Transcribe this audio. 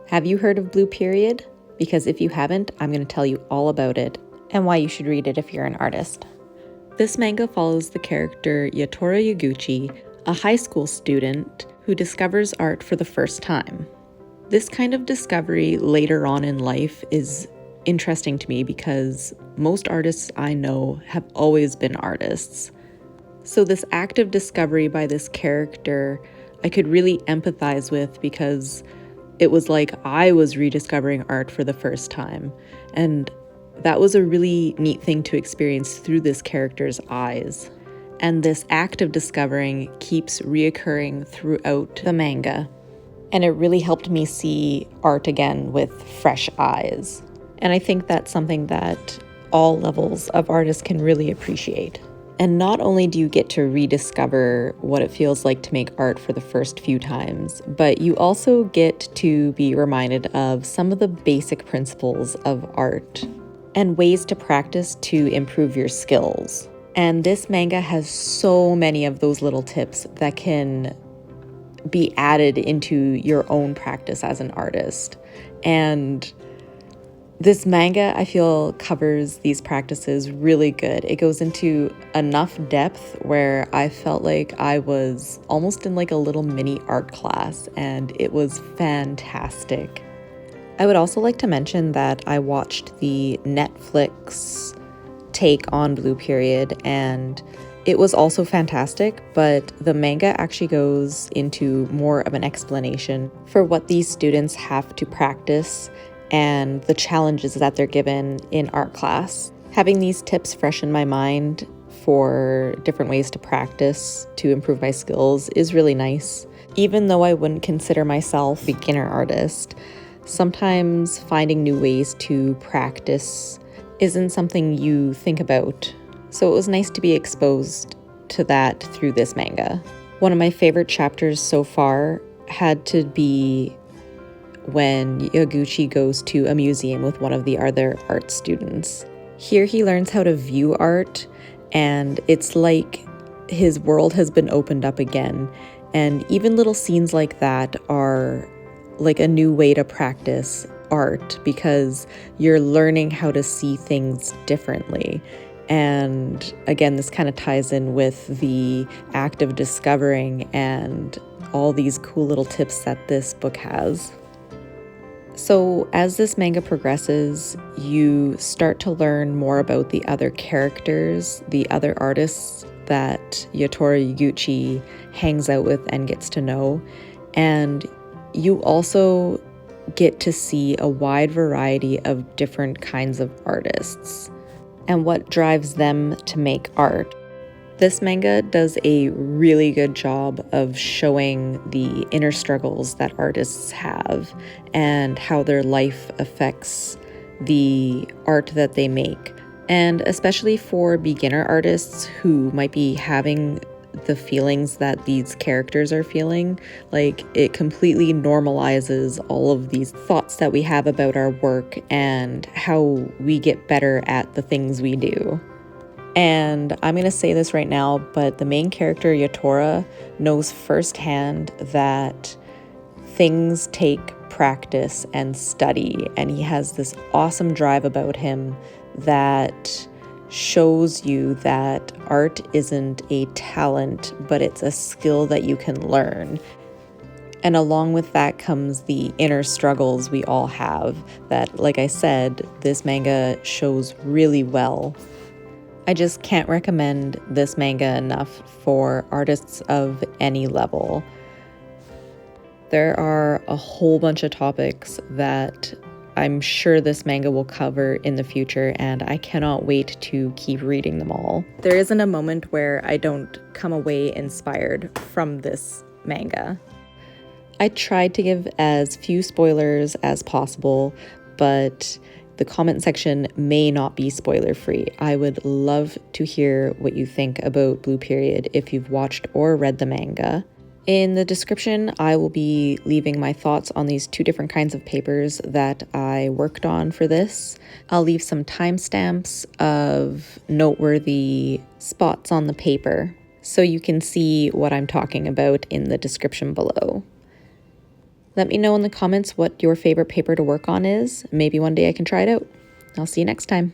Have you heard of Blue Period? Because if you haven't, I'm going to tell you all about it and why you should read it if you're an artist. This manga follows the character Yatoro Yaguchi, a high school student who discovers art for the first time. This kind of discovery later on in life is interesting to me because most artists I know have always been artists. So this act of discovery by this character I could really empathize with because it was like I was rediscovering art for the first time. And that was a really neat thing to experience through this character's eyes. And this act of discovering keeps reoccurring throughout the manga. And it really helped me see art again with fresh eyes. And I think that's something that all levels of artists can really appreciate. And not only do you get to rediscover what it feels like to make art for the first few times, but you also get to be reminded of some of the basic principles of art and ways to practice to improve your skills. And this manga has so many of those little tips that can be added into your own practice as an artist. And this manga, I feel, covers these practices really good. It goes into enough depth where I felt like I was almost in like a little mini art class, and it was fantastic. I would also like to mention that I watched the Netflix take on Blue Period, and it was also fantastic, but the manga actually goes into more of an explanation for what these students have to practice and the challenges that they're given in art class. Having these tips fresh in my mind for different ways to practice to improve my skills is really nice. Even though I wouldn't consider myself a beginner artist, sometimes finding new ways to practice isn't something you think about. So it was nice to be exposed to that through this manga. One of my favorite chapters so far had to be when Yaguchi goes to a museum with one of the other art students. Here he learns how to view art, and it's like his world has been opened up again. And even little scenes like that are like a new way to practice art because you're learning how to see things differently. And again, this kind of ties in with the act of discovering and all these cool little tips that this book has. So as this manga progresses, you start to learn more about the other characters, the other artists that Yatoro Yaguchi hangs out with and gets to know. And you also get to see a wide variety of different kinds of artists and what drives them to make art. This manga does a really good job of showing the inner struggles that artists have and how their life affects the art that they make. And especially for beginner artists who might be having the feelings that these characters are feeling, like it completely normalizes all of these thoughts that we have about our work and how we get better at the things we do. And I'm going to say this right now, but the main character, Yatora, knows firsthand that things take practice and study, and he has this awesome drive about him that shows you that art isn't a talent, but it's a skill that you can learn. And along with that comes the inner struggles we all have that, like I said, this manga shows really well. I just can't recommend this manga enough for artists of any level. There are a whole bunch of topics that I'm sure this manga will cover in the future, and I cannot wait to keep reading them all. There isn't a moment where I don't come away inspired from this manga. I tried to give as few spoilers as possible, but the comment section may not be spoiler-free. I would love to hear what you think about Blue Period if you've watched or read the manga. In the description, I will be leaving my thoughts on these two different kinds of papers that I worked on for this. I'll leave some timestamps of noteworthy spots on the paper so you can see what I'm talking about in the description below. Let me know in the comments what your favorite paper to work on is. Maybe one day I can try it out. I'll see you next time.